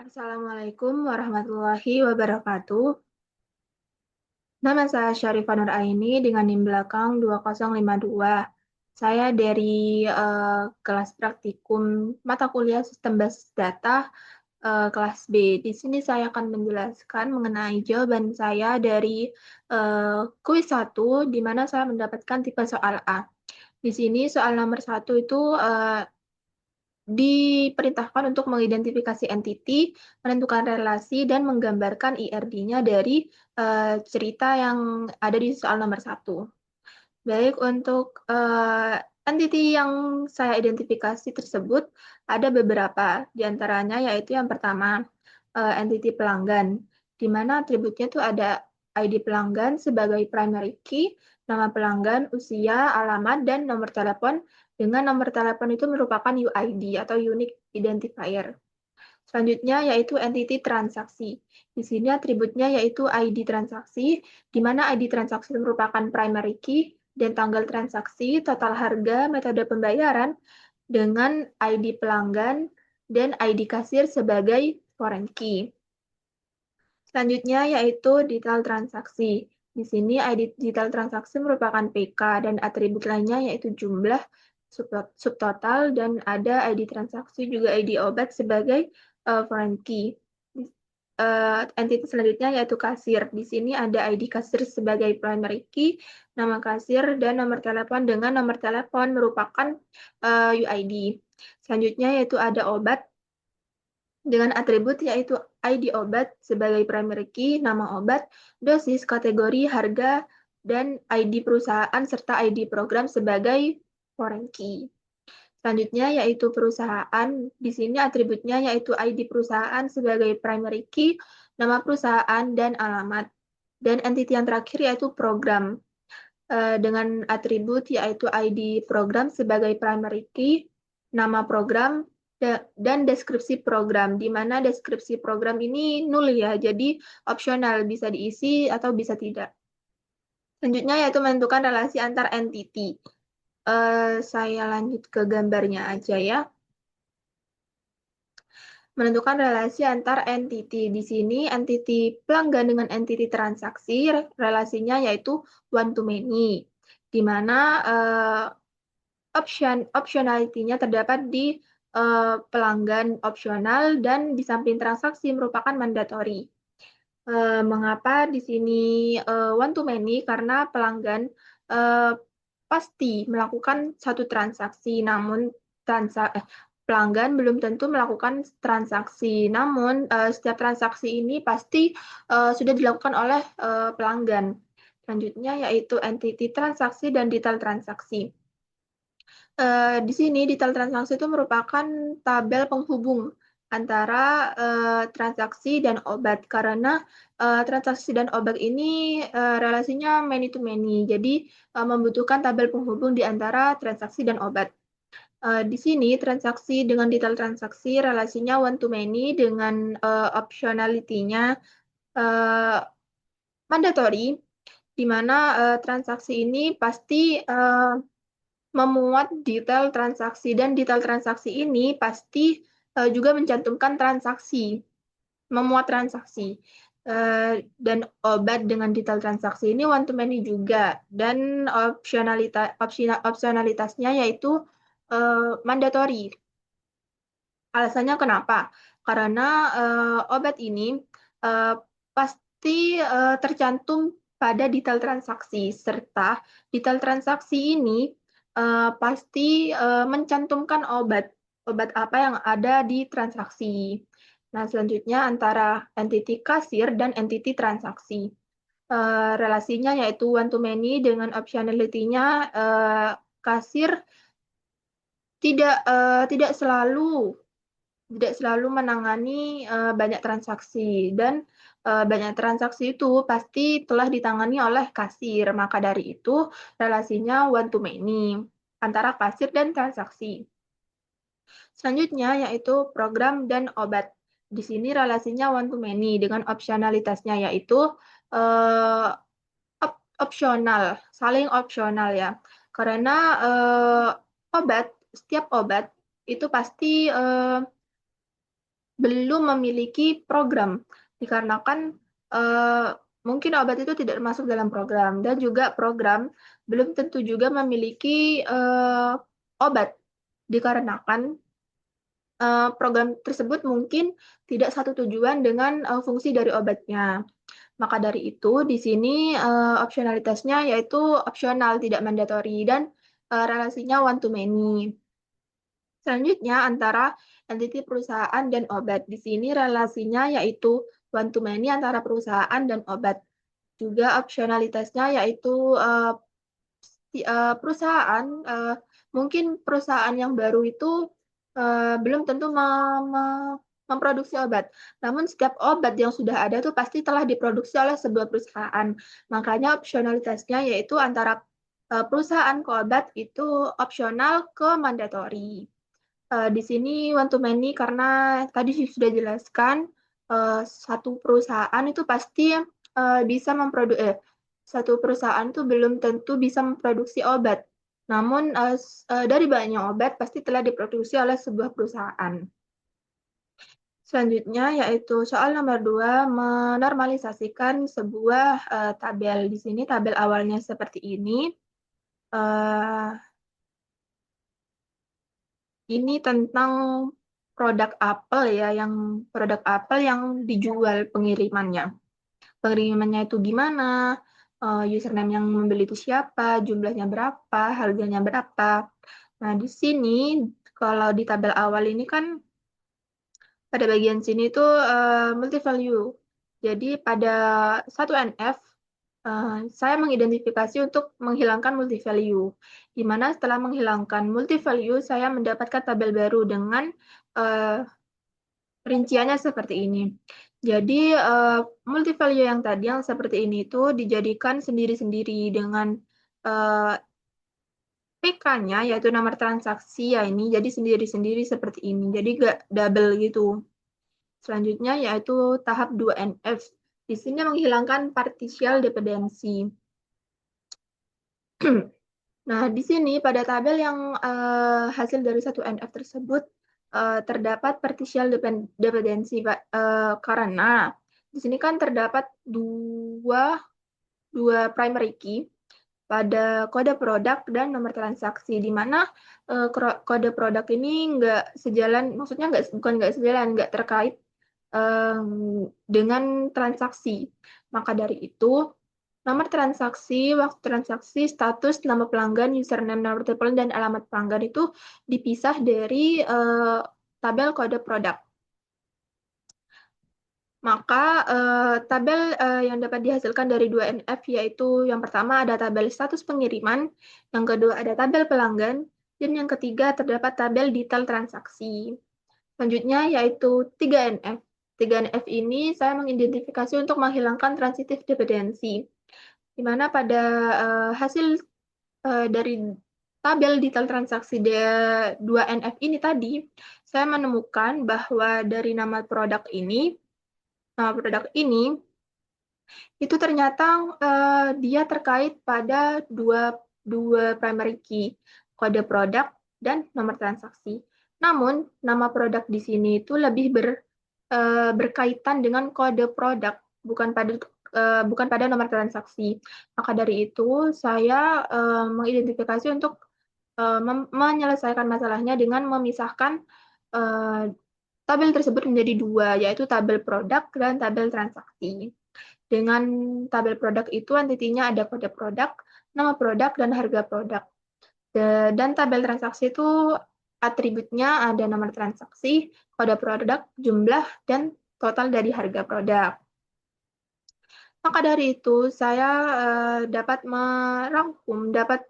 Assalamualaikum warahmatullahi wabarakatuh. Nama saya Syarifah Nur Aini dengan NIM belakang 2052. Saya dari kelas praktikum mata kuliah Sistem Basis Data kelas B. Di sini saya akan menjelaskan mengenai jawaban saya dari kuis 1, di mana saya mendapatkan tipe soal A. Di sini soal nomor 1 itu diperintahkan untuk mengidentifikasi entiti, menentukan relasi, dan menggambarkan IRD-nya dari cerita yang ada di soal nomor 1. Baik, untuk entiti yang saya identifikasi tersebut ada beberapa, di antaranya yaitu yang pertama, entiti pelanggan, di mana atributnya itu ada ID pelanggan sebagai primary key, nama pelanggan, usia, alamat, dan nomor telepon, dengan nomor telepon itu merupakan UID atau Unique Identifier. Selanjutnya yaitu entity transaksi. Di sini atributnya yaitu ID transaksi, di mana ID transaksi merupakan primary key dan tanggal transaksi, total harga, metode pembayaran, dengan ID pelanggan dan ID kasir sebagai foreign key. Selanjutnya yaitu detail transaksi. Di sini ID detail transaksi merupakan PK dan atribut lainnya yaitu jumlah, subtotal, dan ada ID transaksi juga ID obat sebagai foreign key. Entiti selanjutnya yaitu kasir. Di sini ada ID kasir sebagai primary key, nama kasir, dan nomor telepon dengan nomor telepon merupakan UID. Selanjutnya yaitu ada obat dengan atribut yaitu ID obat sebagai primary key, nama obat, dosis, kategori, harga, dan ID perusahaan serta ID program sebagai foreign key. Selanjutnya yaitu perusahaan. Di sini atributnya yaitu ID perusahaan sebagai primary key, nama perusahaan, dan alamat. Dan entiti yang terakhir yaitu program. Dengan atribut yaitu ID program sebagai primary key, nama program, dan deskripsi program, di mana deskripsi program ini nul ya, jadi opsional, bisa diisi atau bisa tidak. Selanjutnya yaitu menentukan relasi antar entity. Saya lanjut ke gambarnya aja ya. Menentukan relasi antar entity. Di sini entity pelanggan dengan entity transaksi, relasinya yaitu one to many, di mana optionality-nya terdapat di pelanggan opsional dan di samping transaksi merupakan mandatory. Mengapa di sini one to many? Karena pelanggan pasti melakukan satu transaksi, namun pelanggan belum tentu melakukan transaksi. Namun setiap transaksi ini pasti sudah dilakukan oleh pelanggan. Selanjutnya yaitu entity transaksi dan detail transaksi. Di sini detail transaksi itu merupakan tabel penghubung antara transaksi dan obat, karena transaksi dan obat ini relasinya many to many, jadi membutuhkan tabel penghubung di antara transaksi dan obat. Di sini transaksi dengan detail transaksi relasinya one to many dengan optionality-nya mandatory, di mana transaksi ini pasti memuat detail transaksi, dan detail transaksi ini pasti juga mencantumkan transaksi, memuat transaksi. Dan obat dengan detail transaksi ini one to many juga, dan opsionalitasnya yaitu mandatory. Alasannya kenapa? Karena obat ini pasti tercantum pada detail transaksi, serta detail transaksi ini pasti mencantumkan obat apa yang ada di transaksi. Nah, selanjutnya antara entity kasir dan entity transaksi. Relasinya yaitu one to many dengan optionality-nya kasir tidak selalu menangani banyak transaksi, dan banyak transaksi itu pasti telah ditangani oleh kasir. Maka dari itu relasinya one to many antara kasir dan transaksi. Selanjutnya yaitu program dan obat. Di sini relasinya one to many dengan opsionalitasnya yaitu opsional, saling opsional ya. Karena setiap obat itu pasti belum memiliki program, dikarenakan mungkin obat itu tidak termasuk dalam program, dan juga program belum tentu juga memiliki obat, dikarenakan program tersebut mungkin tidak satu tujuan dengan fungsi dari obatnya. Maka dari itu, di sini opsionalitasnya yaitu opsional, tidak mandatory, dan relasinya one to many. Selanjutnya, antara entiti perusahaan dan obat. Di sini relasinya yaitu one to many antara perusahaan dan obat. Juga opsionalitasnya yaitu perusahaan, mungkin perusahaan yang baru itu belum tentu memproduksi obat. Namun setiap obat yang sudah ada itu pasti telah diproduksi oleh sebuah perusahaan. Makanya opsionalitasnya yaitu antara perusahaan ke obat itu opsional ke mandatory. Di sini one to many karena tadi sudah jelaskan satu perusahaan itu pasti bisa memproduksi satu perusahaan itu belum tentu bisa memproduksi obat. Namun dari banyak obat pasti telah diproduksi oleh sebuah perusahaan. Selanjutnya yaitu soal nomor 2, menormalisasikan sebuah tabel. Di sini tabel awalnya seperti ini. Ini tentang produk Apple ya, yang produk Apple yang dijual pengirimannya. Pengirimannya itu gimana, username yang membeli itu siapa, jumlahnya berapa, harganya berapa. Nah, di sini kalau di tabel awal ini kan pada bagian sini itu multi value. Jadi pada satu NF saya mengidentifikasi untuk menghilangkan multi value. Di mana setelah menghilangkan multi value saya mendapatkan tabel baru dengan rinciannya seperti ini. Jadi multi value yang tadi yang seperti ini itu dijadikan sendiri-sendiri dengan PK-nya yaitu nomor transaksi ya ini jadi sendiri-sendiri seperti ini. Jadi nggak double gitu. Selanjutnya yaitu tahap 2NF. Di sini menghilangkan partial dependency. Nah, di sini pada tabel yang hasil dari satu NF tersebut terdapat partial dependency karena di sini kan terdapat dua primary key pada kode produk dan nomor transaksi, di mana kode produk ini nggak sejalan, maksudnya bukan nggak sejalan, nggak terkait dengan transaksi. Maka dari itu, nomor transaksi, waktu transaksi, status, nama pelanggan, username, nomor telepon, dan alamat pelanggan itu dipisah dari tabel kode produk. Maka tabel yang dapat dihasilkan dari 2NF yaitu yang pertama ada tabel status pengiriman, yang kedua ada tabel pelanggan, dan yang ketiga terdapat tabel detail transaksi. Selanjutnya yaitu 3NF. 3NF ini saya mengidentifikasi untuk menghilangkan transitive dependency, di mana pada hasil dari tabel detail transaksi 2NF ini tadi, saya menemukan bahwa dari nama produk ini itu ternyata dia terkait pada dua primary key, kode produk dan nomor transaksi. Namun, nama produk di sini itu lebih berkaitan dengan kode produk, bukan pada nomor transaksi. Maka dari itu, saya mengidentifikasi untuk menyelesaikan masalahnya dengan memisahkan tabel tersebut menjadi dua, yaitu tabel produk dan tabel transaksi. Dengan tabel produk itu entitinya ada kode produk, nama produk, dan harga produk. Dan tabel transaksi itu atributnya ada nomor transaksi, kode produk, jumlah, dan total dari harga produk. Maka dari itu, saya dapat merangkum, dapat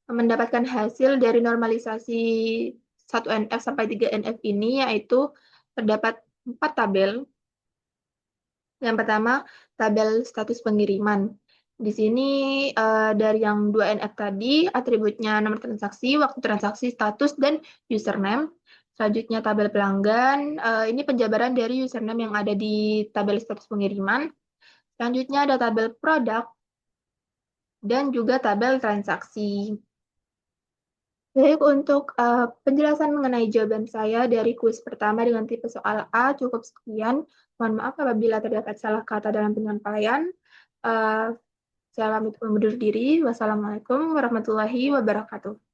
mendapatkan hasil dari normalisasi 1NF sampai 3NF ini, yaitu terdapat 4 tabel. Yang pertama, tabel status pengiriman. Di sini dari yang 2NF tadi, atributnya nomor transaksi, waktu transaksi, status, dan username. Selanjutnya tabel pelanggan, ini penjabaran dari username yang ada di tabel status pengiriman. Selanjutnya ada tabel produk, dan juga tabel transaksi. Baik, untuk penjelasan mengenai jawaban saya dari kuis pertama dengan tipe soal A cukup sekian. Mohon maaf apabila terdapat salah kata dalam penyampaian. Eh, saya pamit undur diri. Wassalamualaikum warahmatullahi wabarakatuh.